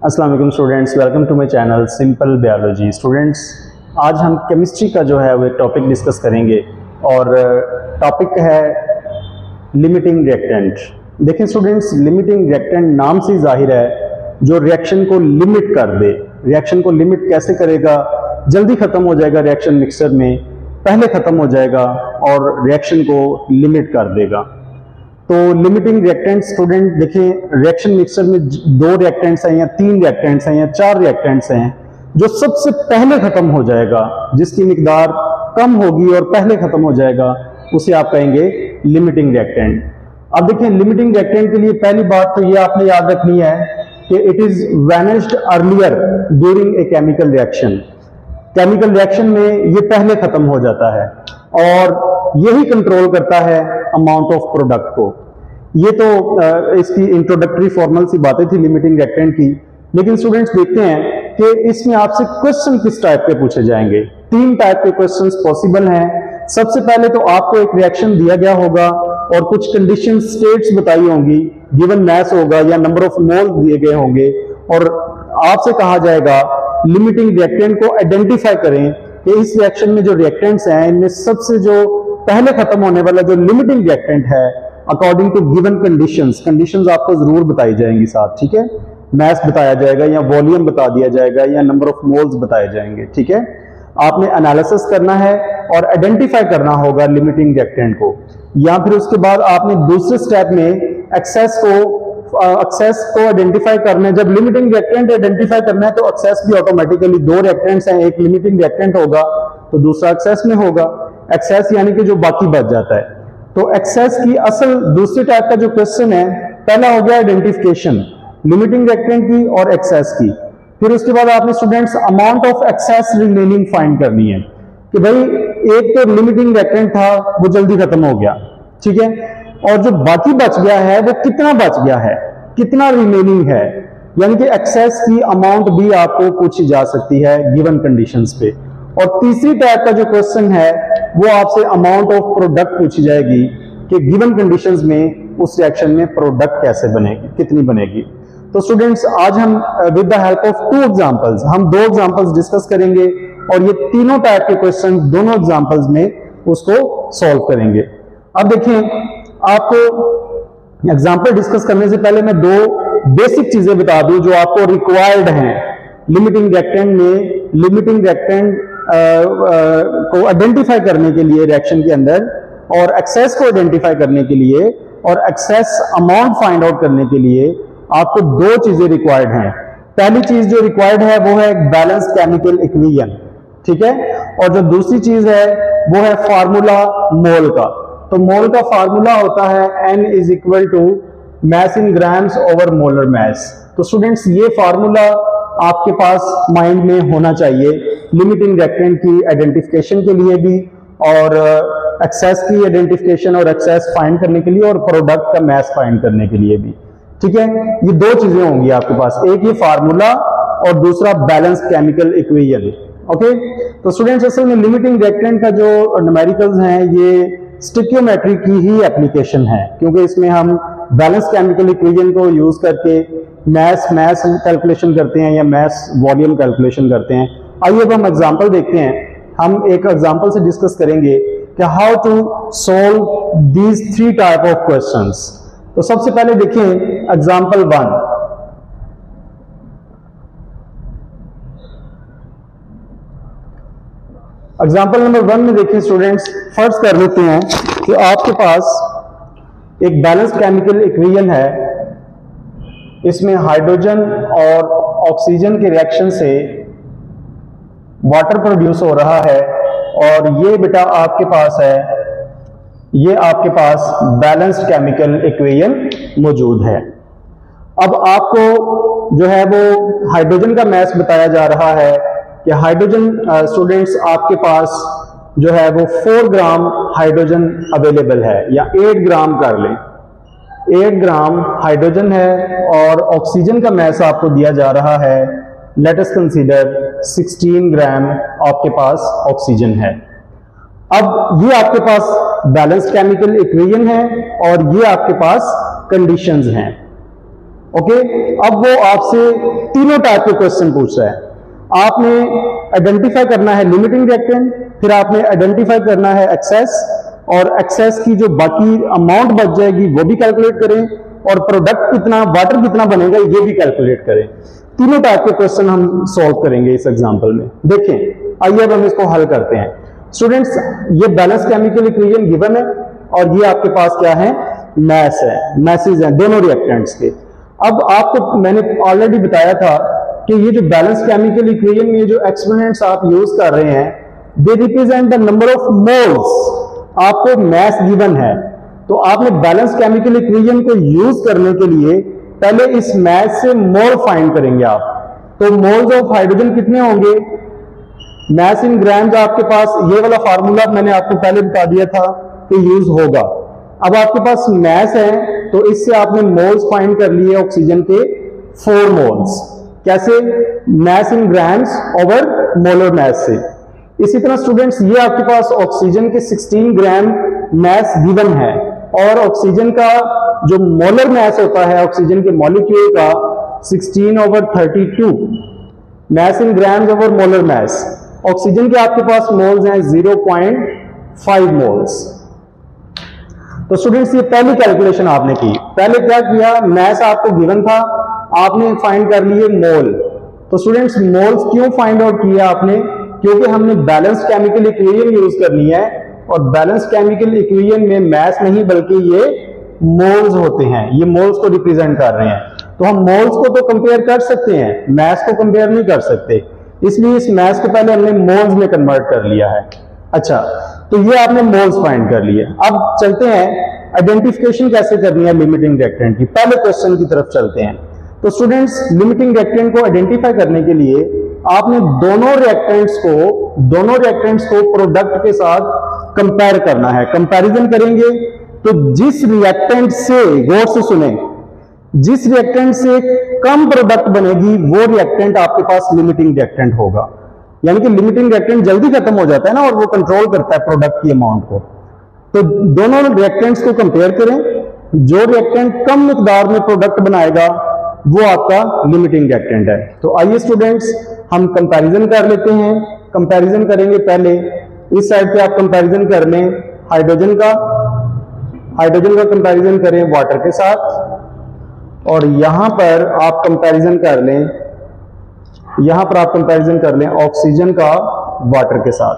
अस्सलाम वालेकुम students, welcome to my channel simple biology. Students, आज हम केमिस्ट्री का जो है वो एक टॉपिक डिस्कस करेंगे और टॉपिक है लिमिटिंग रिएक्टेंट। देखें स्टूडेंट्स, लिमिटिंग रिएक्टेंट नाम से जाहिर है जो रिएक्शन को लिमिट कर दे। रिएक्शन को लिमिट कैसे करेगा? जल्दी खत्म हो जाएगा रिएक्शन मिक्सर में, पहले खत्म हो जाएगा और रिएक्शन को लिमिट कर देगा। तो लिमिटिंग रिएक्टेंट स्टूडेंट देखें, रिएक्शन मिक्सर में 2 रिएक्टेंट्स हैं या 3 रिएक्टेंट्स हैं या 4 रिएक्टेंट्स हैं, जो सबसे पहले खत्म हो जाएगा, जिसकी मिकदार कम होगी और पहले खत्म हो जाएगा, उसे आप कहेंगे लिमिटिंग रिएक्टेंट। अब देखें, लिमिटिंग रिएक्टेंट के लिए पहली बात तो ये आपने याद रखनी है कि it is vanished earlier during a chemical reaction. Chemical reaction में ये पहले खत्म हो जाता है और यही कंट्रोल करता है अमाउंट ऑफ प्रोडक्ट को। ये तो इसकी इंट्रोडक्टरी फॉर्मल सी बातें थी लिमिटिंग रिएक्टेंट की। लेकिन स्टूडेंट्स देखते हैं कि इसमें आपसे क्वेश्चन किस टाइप के पूछे जाएंगे। 3 टाइप के क्वेश्चंस पॉसिबल हैं। सबसे पहले तो आपको एक रिएक्शन दिया गया होगा और कुछ कंडीशन स्टेट्स बताई होंगी, गिवन मैस होगा या नंबर ऑफ मोल दिए गए होंगे और आपसे कहा जाएगा लिमिटिंग रिएक्टेंट को आइडेंटिफाई करें कि इस रिएक्शन में जो रिएक्टेंट्स हैं इनमें सबसे जो पहले खत्म होने वाला जो लिमिटिंग रिएक्टेंट है अकॉर्डिंग टू गिवन कंडीशंस आपको जरूर बताई जाएंगी साथ, ठीक है। मैस बताया जाएगा या वॉल्यूम बता दिया जाएगा या नंबर ऑफ मोल्स बताए जाएंगे, ठीक है। आपने एनालिसिस करना है और आइडेंटिफाई करना होगा लिमिटिंग रिएक्टेंट को, या फिर उसके बाद आपने दूसरे स्टेप में एक्सेस को आइडेंटिफाई करना है। जब लिमिटिंग रिएक्टेंट आइडेंटिफाई करना है तो एक्सेस भी ऑटोमेटिकली 2 रिएक्टेंट्स हैं, एक लिमिटिंग रिएक्टेंट होगा तो दूसरा एक्सेस में होगा। एक्सेस यानी कि जो बाकी बच जाता है। तो एक्सेस की असल दूसरे टाइप का जो क्वेश्चन है, पहला हो गया आइडेंटिफिकेशन लिमिटिंग रिएक्टेंट की और एक्सेस की। फिर उसके बाद आपने students amount of excess remaining find करनी है कि भाई एक तो लिमिटिंग रिएक्टेंट था वो जल्दी खत्म हो गया, ठीक है, और जो बाकी बच गया है वो कितना बच गया है, कितना रिमेनिंग है, यानी कि एक्सेस की अमाउंट भी आपको पूछी जा सकती है गिवन कंडीशंस पे। और तीसरी टाइप का जो क्वेश्चन है वो आपसे अमाउंट ऑफ प्रोडक्ट पूछी जाएगी कि गिवन कंडीशंस में उस रिएक्शन में प्रोडक्ट कैसे बनेगी, कितनी बनेगी। तो स्टूडेंट्स, आज हम with the help of 2 examples हम 2 एग्जांपल्स डिस्कस करेंगे और ये तीनों टाइप के क्वेश्चन दोनों एग्जांपल्स में उसको सॉल्व करेंगे। अब देखें, आपको एग्जांपल डिस्कस करने से पहले मैं 2 बेसिक चीजें बता दूं जो आपको रिक्वायर्ड हैं लिमिटिंग रिएक्टेंट में। लिमिटिंग रिएक्टेंट को आइडेंटिफाई करने के लिए रिएक्शन के अंदर, और एक्सेस को आइडेंटिफाई करने के लिए और एक्सेस अमाउंट फाइंड आउट करने के लिए आपको 2 चीजें रिक्वायर्ड हैं। पहली चीज जो रिक्वायर्ड है वो है बैलेंस केमिकल इक्वेशन, ठीक है, और जो दूसरी चीज है वो है फार्मूला मोल का। तो मोल का फार्मूला होता है N is equal to mass in grams over molar mass. तो स्टूडेंट्स, ये फार्मूला आपके पास माइंड में होना चाहिए लिमिटिंग रिएक्टेंट की आइडेंटिफिकेशन के लिए भी और एक्सेस की आइडेंटिफिकेशन और एक्सेस फाइंड करने के लिए और प्रोडक्ट का मैस फाइंड करने के लिए भी, ठीक है। ये 2 चीजें होंगी आपके पास, एक ये फार्मूला और दूसरा बैलेंस केमिकल इक्वेशन, ओके। तो स्टूडेंट्स, असल में लिमिटिंग रिएक्टेंट का जो न्यूमेरिकल्स हैं ये स्टिकियोमेट्री की ही एप्लीकेशन है, क्योंकि इसमें हम बैलेंस केमिकल इक्वेशन को यूज करके मैस कैलकुलेशन करते हैं या मैस वॉल्यूम कैलकुलेशन करते हैं। आइए अब हम एग्जांपल देखते हैं। हम एक एग्जांपल से डिस्कस करेंगे कि how to solve these 3 type of questions. तो सबसे पहले देखें एग्जांपल 1। एग्जांपल नंबर 1 में देखें स्टूडेंट्स, फर्ज कर लेते हैं कि आपके पास एक बैलेंस केमिकल इक्वेशन है, इसमें हाइड्रोजन और ऑक्सीजन के रिएक्शन से वाटर प्रोड्यूस हो रहा है और ये बेटा आपके पास है, ये आपके पास बैलेंस्ड केमिकल इक्वेशन मौजूद है। अब आपको जो है वो हाइड्रोजन का मैस बताया जा रहा है कि हाइड्रोजन स्टूडेंट्स आपके पास जो है वो 4 ग्राम हाइड्रोजन अवेलेबल है, या 8 ग्राम कर लें, 8 ग्राम हाइड्रोजन है और ऑक्सीजन का मैस आपको दिया जा रहा है, लेट अस कंसीडर 16 ग्राम आपके पास ऑक्सीजन है। अब ये आपके पास बैलेंस केमिकल इक्वेशन है और ये आपके पास कंडीशंस हैं। ओके, अब वो आपसे तीनों टाइप के क्वेश्चन पूछ रहा है। आपने आइडेंटिफाई करना है लिमिटिंग रिएक्टेंट, फिर आपने आइडेंटिफाई करना है एक्सेस, और एक्सेस की जो बाकी अमाउंट बच जाएगी वो भी कैलकुलेट करें, और प्रोडक्ट कितना, वाटर कितना बनेगा ये भी कैलकुलेट करें। तीनों टाइप के क्वेश्चन हम सॉल्व करेंगे इस एग्जांपल में। देखें, आइए अब हम इसको हल करते हैं। स्टूडेंट्स, ये बैलेंस केमिकल इक्वेशन गिवन है और ये आपके पास क्या है, मैस है, मैसेज है दोनों रिएक्टेंट्स के। अब आपको मैंने ऑलरेडी बताया था कि ये जो बैलेंस केमिकल इक्वेशन में जो एक्सपोनेंट्स आप यूज कर रहे हैं, they represent the number of moles. आपको मैस गिवन है, तो आपने बैलेंस केमिकल इक्वेशन को यूज करने के लिए पहले इस मैस से मोल फाइंड करेंगे आप। तो मोल्स ऑफ हाइड्रोजन कितने होंगे, मैस इन ग्राम्स, आपके पास ये वाला फार्मूला मैंने आपको पहले बता दिया था कि यूज होगा। अब आपके पास मैस है तो इससे आपने मोल्स फाइंड कर लिए ऑक्सीजन के 4 मोल्स। कैसे, mass in grams over molar mass से। इसी तरह स्टूडेंट्स, ये आपके पास ऑक्सीजन के 16 ग्राम मैस गिवन है, और ऑक्सीजन का जो मोलर मैस होता है ऑक्सीजन के मॉलिक्यूल का 16/32 mass in grams over molar mass. Oxygen के आपके पास मोल्स हैं 0.5 मोल्स। तो स्टूडेंट्स, ये पहली कैलकुलेशन आपने की। पहले क्या किया, मैस आपको गिवन था, आपने फाइंड कर लिए मोल। तो स्टूडेंट्स, मोल्स क्यों फाइंड आउट किया आपने, क्योंकि हमने बैलेंस केमिकल इक्वेशन यूज करनी है, और बैलेंस केमिकल इक्वेशन में मैस नहीं बल्कि ये मोल्स होते हैं, ये मोल्स को रिप्रेजेंट कर रहे हैं। तो हम मोल्स को तो कंपेयर कर सकते हैं, मैस को कंपेयर नहीं कर सकते, इसलिए इस मैस को पहले हमने मोल्स में कन्वर्ट कर लिया है। अच्छा, तो ये आपने मोल्स फाइंड कर लिए। अब चलते हैं आइडेंटिफिकेशन कैसे करनी है लिमिटिंग रिएक्टेंट की। पहले क्वेश्चन की तरफ चलते हैं। तो स्टूडेंट्स, लिमिटिंग रिएक्टेंट को आइडेंटिफाई करने के लिए आपने दोनों रिएक्टेंट्स को प्रोडक्ट के साथ कंपेयर करना है। कंपैरिजन करेंगे तो जिस रिएक्टेंट से, गौर से सुने, जिस रिएक्टेंट से कम प्रोडक्ट बनेगी वो रिएक्टेंट आपके पास लिमिटिंग रिएक्टेंट होगा। यानी कि लिमिटिंग रिएक्टेंट जल्दी खत्म हो जाता है ना, और वो कंट्रोल करता है प्रोडक्ट की अमाउंट को। तो दोनों रिएक्टेंट्स को कंपेयर करें, जो रिएक्टेंट कम मिकदार में प्रोडक्ट बनाएगा वो आपका लिमिटिंग रिएक्टेंट है। तो आइए स्टूडेंट्स, हम कंपैरिजन कर लेते हैं। कंपैरिजन करेंगे, पहले इस साइड पे आप कंपैरिजन कर लें हाइड्रोजन का कंपैरिजन करें वाटर के साथ, और यहां पर आप कंपैरिजन कर लें, ऑक्सीजन का वाटर के साथ।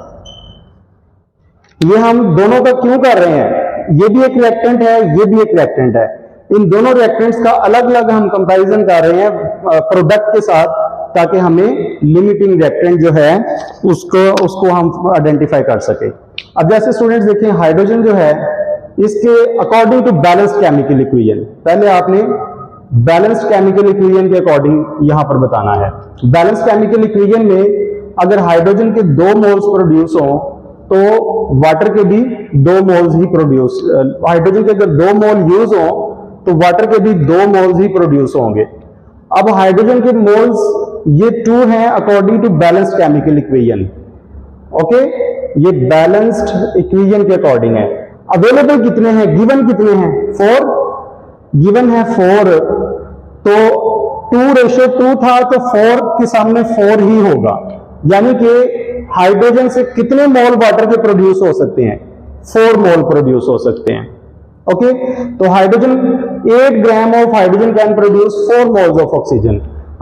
ये हम दोनों का क्यों कर रहे हैं, ये भी एक रिएक्टेंट है, ये भी एक रिएक्टेंट है। इन दोनों रिएक्टेंट्स का अलग अलग हम कंपैरिजन कर रहे हैं प्रोडक्ट के साथ, ताकि हमें लिमिटिंग रिएक्टेंट जो है उसको हम आइडेंटिफाई कर सके। अब जैसे स्टूडेंट्स देखें, हाइड्रोजन जो है इसके according to balanced chemical equation, पहले आपने बैलेंस्ड केमिकल इक्वेशन के अकॉर्डिंग यहां पर बताना है। बैलेंस्ड केमिकल इक्वेशन में अगर हाइड्रोजन के 2 मोल्स प्रोड्यूस हो तो वाटर के भी 2 मोल्स ही प्रोड्यूस, हाइड्रोजन के अगर 2 मोल यूज हो तो वाटर के भी 2 मोल्स ही प्रोड्यूस होंगे। अब हाइड्रोजन के मोल्स ये 2 हैं according to balanced chemical equation. Okay, ये बैलेंस्ड इक्वेशन के अकॉर्डिंग है। अवेलेबल कितने हैं, गिवन कितने हैं, 4 गिवन है 4, तो 2:2 था, तो 4 के सामने 4 ही होगा। यानी कि हाइड्रोजन से कितने मोल वाटर के प्रोड्यूस हो सकते हैं, 4 मोल प्रोड्यूस हो सकते हैं। ओके, तो hydrogen 8 gram of hydrogen can produce 4 moles of oxygen.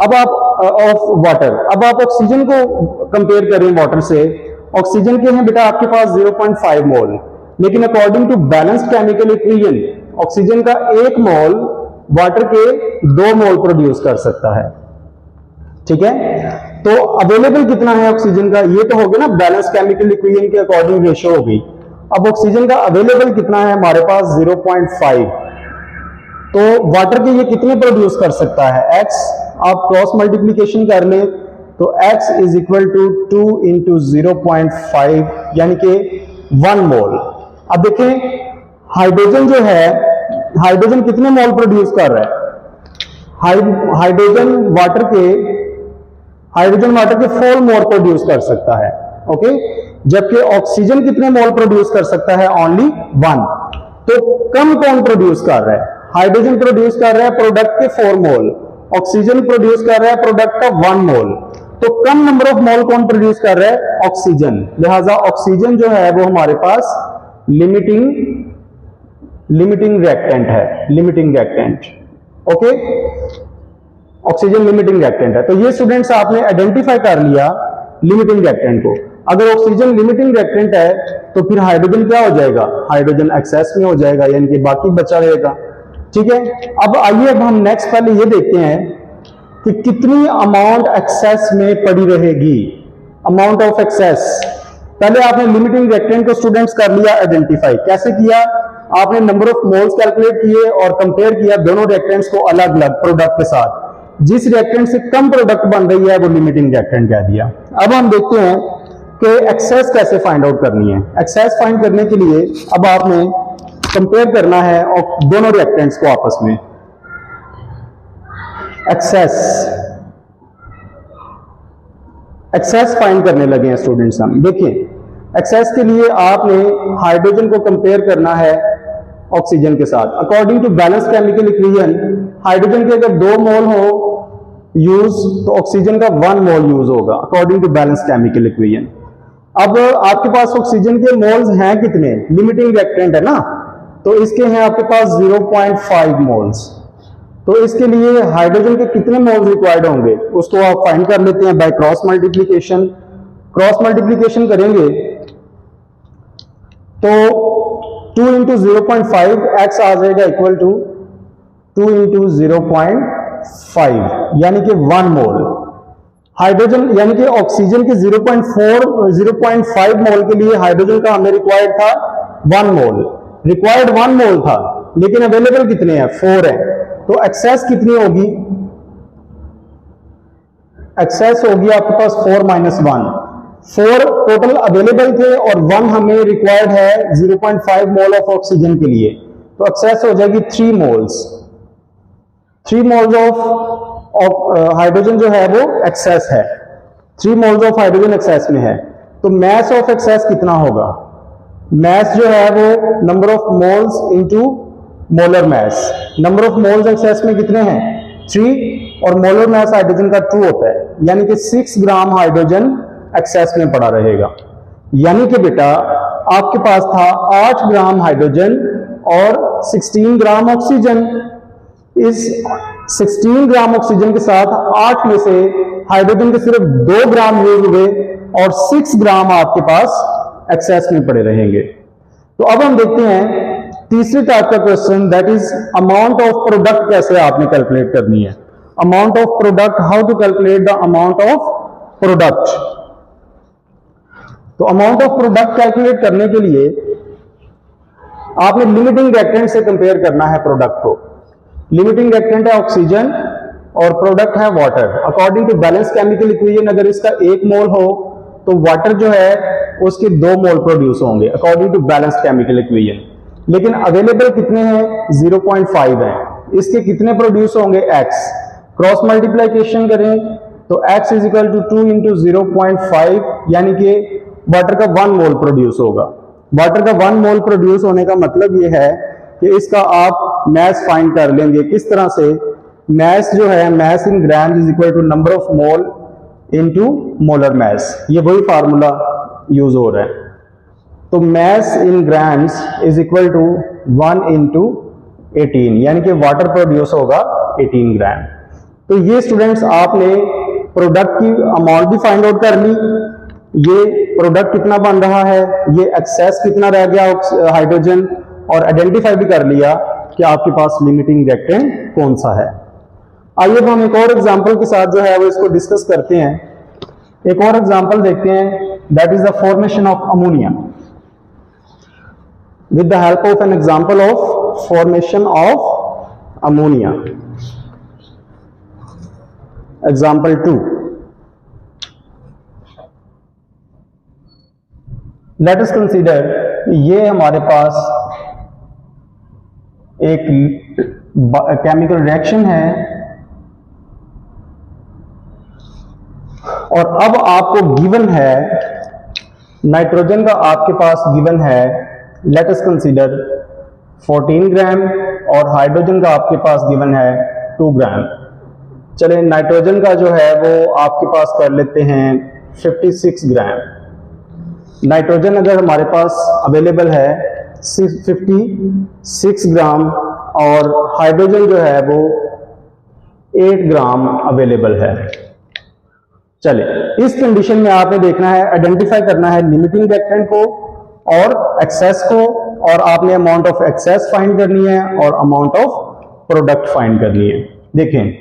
अब आप ऑफ वाटर, अब आप ऑक्सीजन को कंपेयर करें वाटर से, ऑक्सीजन के हैं बेटा आपके पास 0.5 मोल, लेकिन according to balanced chemical equation oxygen का 1 मोल वाटर के 2 मोल प्रोड्यूस कर सकता है। ठीक है, तो अवेलेबल कितना है ऑक्सीजन का, ये तो हो गया ना बैलेंस केमिकल इक्वेशन के अकॉर्डिंग रेशियो हो गई। अब ऑक्सीजन का अवेलेबल कितना है हमारे पास 0.5, तो वाटर के ये कितने प्रोड्यूस कर सकता है, x, आप क्रॉस मल्टीप्लीकेशन कर लें तो x is equal to 2 into 0.5 यानी कि 1 मोल। अब देखें हाइड्रोजन जो है, हाइड्रोजन कितने मोल प्रोड्यूस कर रहा है, हाइड्रोजन वाटर के 4 मोल प्रोड्यूस कर सकता है। ओके, जबकि ऑक्सीजन कितने मोल प्रोड्यूस कर सकता है, ओनली 1। तो कम कौन प्रोड्यूस कर रहा है, हाइड्रोजन प्रोड्यूस कर रहा है प्रोडक्ट के 4 मोल, ऑक्सीजन प्रोड्यूस कर रहा है प्रोडक्ट का 1 मोल। तो कम नंबर ऑफ मोल कौन प्रोड्यूस कर रहा है? ऑक्सीजन। लिहाजा ऑक्सीजन जो है वो हमारे पास लिमिटिंग रिएक्टेंट है, limiting reactant. Okay, oxygen limiting reactant है। तो ये स्टूडेंट्स आपने आइडेंटिफाई कर लिया लिमिटिंग रिएक्टेंट को। अगर ऑक्सीजन लिमिटिंग रिएक्टेंट है तो फिर हाइड्रोजन क्या हो जाएगा? हाइड्रोजन एक्सेस में हो जाएगा, यानी कि बाकी बचा रहेगा। ठीक है, अब आइए अब हम नेक्स्ट पहले ये देखते हैं कि कितनी अमाउंट एक्सेस में पड़ी रहेगी। अमाउंट ऑफ एक्सेस, पहले आपने लिमिटिंग रिएक्टेंट को स्टूडेंट्स कर लिया आइडेंटिफाई। कैसे किया? आपने नंबर ऑफ मोल्स कैलकुलेट किए और कंपेयर किया दोनों रिएक्टेंट्स को अलग अलग प्रोडक्ट के साथ। जिस रिएक्टेंट से कम प्रोडक्ट बन रही है वो लिमिटिंग रिएक्टेंट कह दिया। अब हम देखते हैं कि एक्सेस कैसे फाइंड आउट करनी है। एक्सेस फाइंड करने के लिए अब आपने कंपेयर करना है और दोनों रिएक्टेंट्स को आपस में। एक्सेस फाइंड करने लगे हैं स्टूडेंट्स हम। देखिए, एक्सेस के लिए आपने हाइड्रोजन को कंपेयर करना है ऑक्सीजन के साथ। According to balance chemical equation, hydrogen के अगर 2 मोल हो यूज तो ऑक्सीजन का 1 मोल यूज होगा according to balance chemical equation. अब आपके पास ऑक्सीजन के मोल्स हैं कितने? लिमिटिंग रिएक्टेंट है ना, तो इसके हैं आपके पास 0.5 मोल्स। तो इसके लिए हाइड्रोजन के कितने मोल्स रिक्वायर्ड होंगे उसको आप फाइंड कर लेते हैं by cross multiplication. Cross multiplication करेंगे तो 2 इंटू 0.5 एक्स आ जाएगा इक्वल टू 2 इंटू 0.5 यानी कि 1 मोल। हाइड्रोजन यानी कि ऑक्सीजन के 0.5 मोल के लिए हाइड्रोजन का हमें रिक्वायर्ड था 1 मोल। रिक्वायर्ड 1 मोल था लेकिन अवेलेबल कितने हैं? 4 है। तो एक्सेस कितनी होगी? एक्सेस होगी आपके पास 4 माइनस 1। 4 टोटल अवेलेबल थे और 1 हमें रिक्वायर्ड है 0.5 मोल ऑफ ऑक्सीजन के लिए, तो एक्सेस हो जाएगी 3 मोल्स। 3 मोल्स ऑफ हाइड्रोजन जो है वो एक्सेस है। 3 मोल्स ऑफ हाइड्रोजन एक्सेस में है। तो मैस ऑफ एक्सेस कितना होगा? मैस जो है वो number of moles into molar mass. Number of moles excess में कितने हैं? 3 और मोलर मैस हाइड्रोजन का 2 होता है, यानी कि 6 ग्राम हाइड्रोजन एक्सेस में पड़ा रहेगा। यानी कि बेटा आपके पास था 8 ग्राम हाइड्रोजन और 16 ग्राम ऑक्सीजन। इस 16 ग्राम ऑक्सीजन के साथ 8 में से हाइड्रोजन के सिर्फ 2 ग्राम यूज हुए और 6 ग्राम आपके पास एक्सेस में पड़े रहेंगे। तो अब हम देखते हैं तीसरे टाइप का question, that is amount of product कैसे आपने कैलकुलेट करनी है। Amount of product, how to calculate the amount of product. तो अमाउंट ऑफ प्रोडक्ट कैलकुलेट करने के लिए आपने लिमिटिंग रिएक्टेंट से कंपेयर करना है प्रोडक्ट को। लिमिटिंग रिएक्टेंट है ऑक्सीजन और प्रोडक्ट है water. According to balance chemical equation अगर इसका 1 मोल हो तो वाटर जो है उसके 2 मोल प्रोड्यूस होंगे according to balance chemical equation. लेकिन अवेलेबल कितने हैं? 0.5 है। इसके कितने प्रोड्यूस होंगे? x। क्रॉस मल्टीप्लिकेशन करें तो x is equal to 2 into 0.5 यानी कि वाटर का 1 मोल प्रोड्यूस होगा। वाटर का 1 मोल प्रोड्यूस होने का मतलब ये है कि इसका आप मैस फाइंड कर लेंगे। किस तरह से? मैस जो है, mass in gram is equal to number of mole into molar mass. ये वही फार्मूला यूज हो रहा है। तो mass in grams is equal to 1 into 18 यानी कि वाटर प्रोड्यूस होगा 18 ग्राम। तो ये स्टूडेंट्स आपने प्रोडक्ट की अमाउंट भी फाइंड आउट कर ली, ये प्रोडक्ट कितना बन रहा है, ये एक्सेस कितना रह गया हाइड्रोजन, और आइडेंटिफाई भी कर लिया कि आपके पास लिमिटिंग रिएक्टेंट कौन सा है। आइए अब हम एक और एग्जांपल के साथ जो है वो इसको डिस्कस करते हैं। एक और एग्जांपल देखते हैं, that is the formation of ammonia with the help of an example of formation of ammonia. Example 2. Let us consider ये हमारे पास एक केमिकल रिएक्शन है और अब आपको गिवन है नाइट्रोजन का, आपके पास गिवन है लेट अस कंसीडर 14 ग्राम और हाइड्रोजन का आपके पास गिवन है 2 ग्राम। चलिए नाइट्रोजन का जो है वो आपके पास कर लेते हैं 56 ग्राम। नाइट्रोजन अगर हमारे पास अवेलेबल है 56 ग्राम और हाइड्रोजन जो है वो 8 ग्राम अवेलेबल है। चलिए इस कंडीशन में आपने देखना है, आइडेंटिफाई करना है लिमिटिंग रिएक्टेंट को और एक्सेस को, और आपने अमाउंट ऑफ एक्सेस फाइंड करनी है और अमाउंट ऑफ प्रोडक्ट फाइंड करनी है। देखें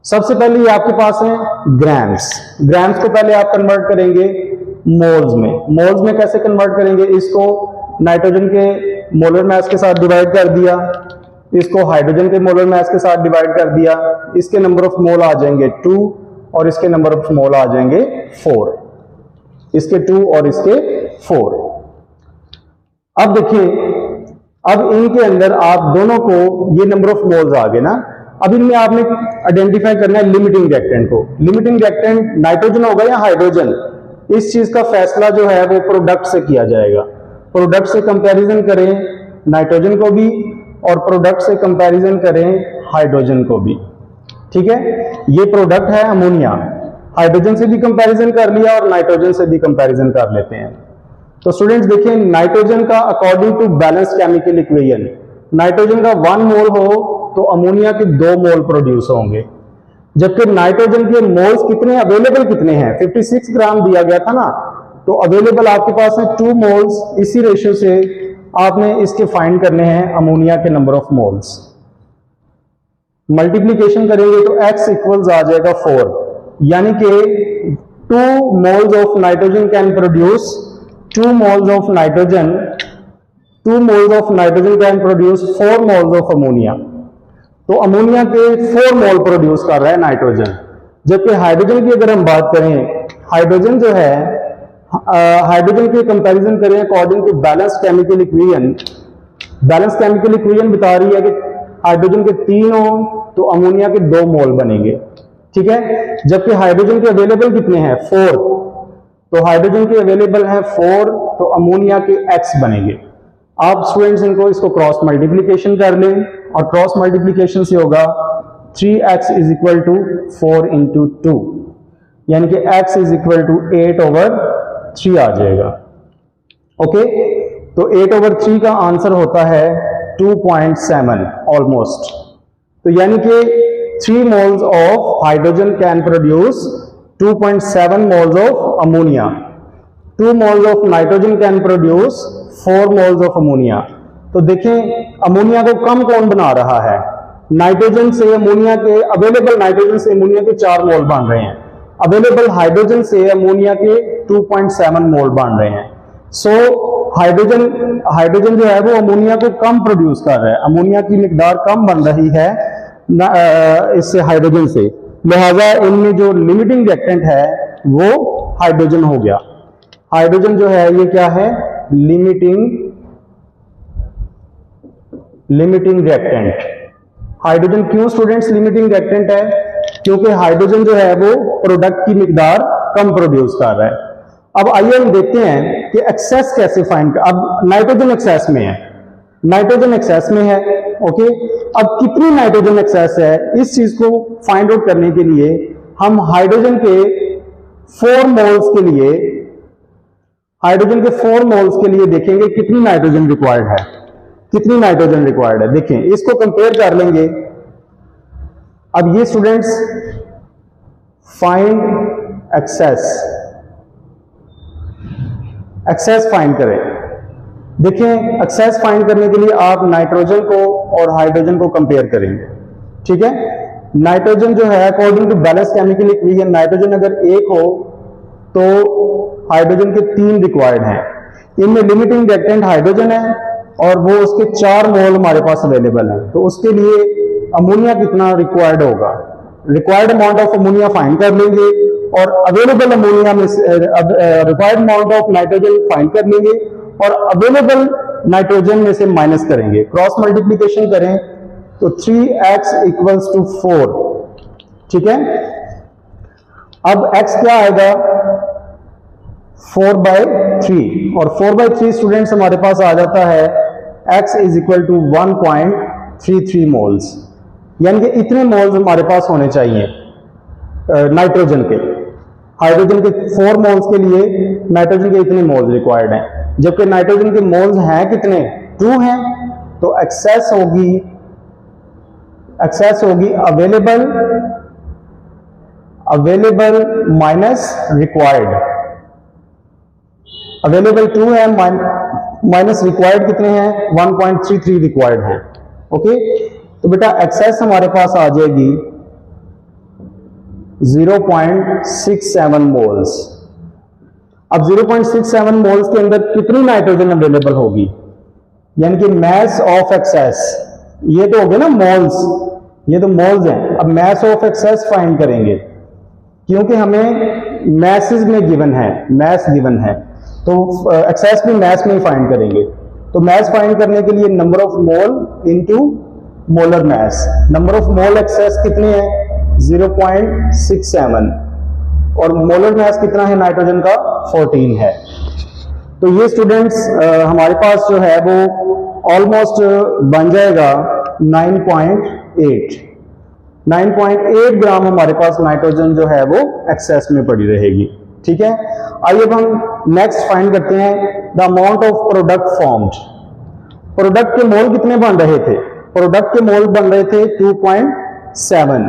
सबसे पहले ये आपके पास है ग्राम्स। ग्राम्स को पहले आप कन्वर्ट करेंगे मोल्स में। मोल्स में कैसे कन्वर्ट करेंगे? इसको नाइट्रोजन के मोलर मास के साथ डिवाइड कर दिया, इसको हाइड्रोजन के मोलर मास के साथ डिवाइड कर दिया, इसके नंबर ऑफ मोल आ जाएंगे 2 और इसके नंबर ऑफ मोल आ जाएंगे 4, इसके 2 और इसके 4। अब देखिए अब इनके अंदर आप दोनों को ये नंबर ऑफ मोल्स आ गए ना। अब इनमें आपने आइडेंटिफाई करना है लिमिटिंग रिएक्टेंट को। लिमिटिंग रिएक्टेंट नाइट्रोजन होगा या हाइड्रोजन, इस चीज का फैसला जो है वो प्रोडक्ट से किया जाएगा। प्रोडक्ट से कंपैरिजन करें नाइट्रोजन को भी और प्रोडक्ट से कंपैरिजन करें हाइड्रोजन को भी। ठीक है, ये प्रोडक्ट है अमोनिया, हाइड्रोजन से भी कंपैरिजन कर लिया और नाइट्रोजन से भी कंपैरिजन कर लेते हैं। तो स्टूडेंट्स देखिए नाइट्रोजन का according to balance chemical equation, nitrogen का 1 मोल हो तो अमोनिया के 2 मोल प्रोड्यूस होंगे, जबकि नाइट्रोजन के मोल्स कितने अवेलेबल कितने हैं? 56 ग्राम दिया गया था ना, तो अवेलेबल आपके पास है 2 मोल्स। इसी रेशियो से आपने इसके फाइंड करने हैं अमोनिया के नंबर ऑफ मोल्स। मल्टीप्लीकेशन करेंगे तो x इक्वल्स आ जाएगा 4, यानी कि 2 moles of nitrogen can produce 2 moles of nitrogen, 2 moles of nitrogen can produce 4 moles of ammonia. तो अमोनिया के 4 मोल प्रोड्यूस कर रहा है नाइट्रोजन। जबकि हाइड्रोजन की अगर हम बात करें, हाइड्रोजन जो है हाइड्रोजन के कंपैरिजन करें according to balance chemical equation, balance chemical equation बता रही है कि हाइड्रोजन के 3 हो तो अमोनिया के 2 मोल बनेंगे। ठीक है, जबकि हाइड्रोजन के अवेलेबल कितने हैं? 4, तो हाइड्रोजन के अवेलेबल है 4 तो अमोनिया के x बनेंगे। आप स्टूडेंट्स इसको क्रॉस मल्टीप्लीकेशन कर लें और क्रॉस मल्टीप्लीकेशन से होगा 3x is equal to 4 into 2, यानी कि x इज इक्वल टू 8/3 आ जाएगा। ओके, तो 8/3 का आंसर होता है 2.7 ऑलमोस्ट। तो यानी कि 3 moles of hydrogen can produce 2.7 moles of ammonia, 2 moles of nitrogen can produce 4 moles of ammonia. तो देखें अमोनिया को कम कौन बना रहा है? नाइट्रोजन से अमोनिया के, अवेलेबल नाइट्रोजन से अमोनिया के 4 मोल बन रहे हैं, अवेलेबल हाइड्रोजन से अमोनिया के 2.7 मोल बन रहे हैं। सो हाइड्रोजन जो है वो अमोनिया को कम प्रोड्यूस कर रहा है, अमोनिया की मिकदार कम बन रही है इससे हाइड्रोजन से, लिहाजा इनमें जो लिमिटिंग रिएक्टेंट है वो हाइड्रोजन हो गया। हाइड्रोजन जो है ये क्या है? Limiting reactant. हाइड्रोजन क्यों स्टूडेंट्स लिमिटिंग रिएक्टेंट है? क्योंकि हाइड्रोजन जो है वो प्रोडक्ट की मिकदार कम प्रोड्यूस कर रहा है। अब आइए हम देखते हैं कि एक्सेस कैसे फाइंड कर। अब नाइट्रोजन एक्सेस में है, नाइट्रोजन एक्सेस में है। ओके, अब कितनी नाइट्रोजन एक्सेस है इस चीज को फाइंड आउट करने के लिए हम हाइड्रोजन के 4 मोल्स के लिए, हाइड्रोजन के 4 मोल्स के लिए देखेंगे कितनी नाइट्रोजन रिक्वायर्ड है, कितनी नाइट्रोजन रिक्वायर्ड है। देखें इसको कंपेयर कर लेंगे। अब ये students find excess, excess find करें। देखें एक्सेस फाइंड करने के लिए आप नाइट्रोजन को और हाइड्रोजन को कंपेयर करेंगे। ठीक है, नाइट्रोजन जो है according to balance chemical equation, nitrogen अगर 1 हो तो हाइड्रोजन के 3 रिक्वायर्ड हैं। इनमें लिमिटिंग रिएक्टेंट हाइड्रोजन है और वो उसके 4 मोल हमारे पास अवेलेबल है। तो उसके लिए अमोनिया कितना रिक्वायर्ड होगा, required amount of ammonia find कर लेंगे और अवेलेबल अमोनिया में required amount of nitrogen find कर लेंगे और अवेलेबल नाइट्रोजन में से माइनस करेंगे। क्रॉस मल्टीप्लीकेशन करें तो 3x इक्वल्स टू 4। ठीक है, अब x क्या आएगा? 4/3 और 4/3 स्टूडेंट्स हमारे पास आ जाता है x is equal to 1.3 1.33 moles, यानी कि इतने मोल्स हमारे पास होने चाहिए नाइट्रोजन के। हाइड्रोजन के 4 मोल्स के लिए नाइट्रोजन के इतने मोल्स रिक्वायर्ड हैं, जबकि नाइट्रोजन के मोल्स हैं कितने, 2 हैं। तो एक्सेस होगी अवेलेबल माइनस रिक्वायर्ड। अवेलेबल 2 है, माइनस रिक्वायर्ड कितने हैं, 1.33 रिक्वायर्ड हैं। ओके, तो बेटा एक्सेस हमारे पास आ जाएगी 0.67 मोल्स। अब 0.67 मोल्स के अंदर कितनी नाइट्रोजन अवेलेबल होगी, यानी कि मैस ऑफ एक्सेस, ये तो हो गया ना मोल्स, ये तो मोल्स हैं। अब मैस ऑफ एक्सेस फाइंड करेंगे, क्योंकि हमें मैसेज में गिवन है, मैस गिवन है, तो एक्सेस भी मैस में ही फाइंड करेंगे। तो मैस फाइंड करने के लिए number of mole into molar mass. Number of mole excess कितने हैं, 0.67, और मोलर मैस कितना है नाइट्रोजन का, 14 है। तो ये स्टूडेंट्स हमारे पास जो है वो ऑलमोस्ट बन जाएगा 9.8 ग्राम हमारे पास नाइट्रोजन जो है वो एक्सेस में पड़ी रहेगी। ठीक है, आइए अब हम नेक्स्ट फाइंड करते हैं the amount of product formed. Product के मोल कितने बन रहे थे, प्रोडक्ट के मोल बन रहे थे 2.7।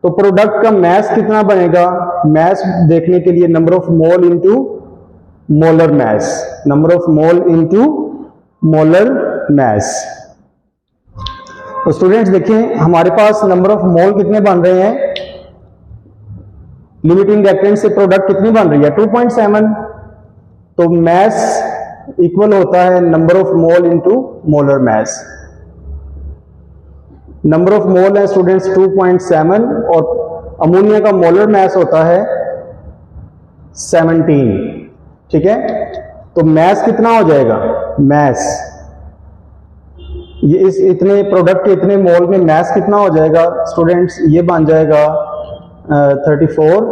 तो प्रोडक्ट का मैस कितना बनेगा, मैस देखने के लिए number of mole into molar mass, number of mole into molar mass. तो स्टूडेंट्स देखें हमारे पास नंबर ऑफ मोल कितने बन रहे हैं, लिमिटिंग रिएक्टेंट से प्रोडक्ट कितनी बन रही है, 2.7। तो मैस इक्वल होता है number of mole into molar mass. Number of मोल है स्टूडेंट्स 2.7, और अमोनिया का मोलर मैस होता है 17। ठीक है, तो मैस कितना हो जाएगा, मैस ये इस इतने प्रोडक्ट के इतने मोल में मैस कितना हो जाएगा स्टूडेंट्स, ये बन जाएगा 34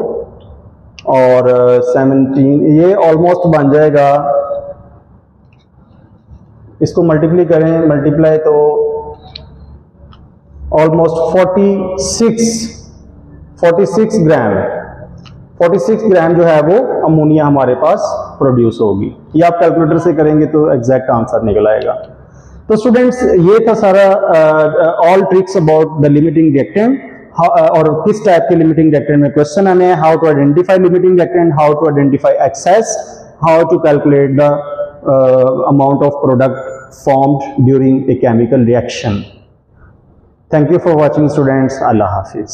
और 17, ये ऑलमोस्ट बन जाएगा, इसको मल्टीप्लाई करें, मल्टीप्लाई तो ऑलमोस्ट 46 ग्राम जो है वो अमोनिया हमारे पास प्रोड्यूस होगी। ये आप कैलकुलेटर से करेंगे तो एग्जैक्ट आंसर निकल आएगा। तो स्टूडेंट्स ये था सारा all tricks about the limiting reactant, और किस टाइप के लिमिटिंग रिएक्टेंट में क्वेश्चन आने हैं, how to identify limiting reactant, how to identify excess, how to calculate the amount of product formed during a chemical reaction. Thank you for watching students. Allah Hafiz.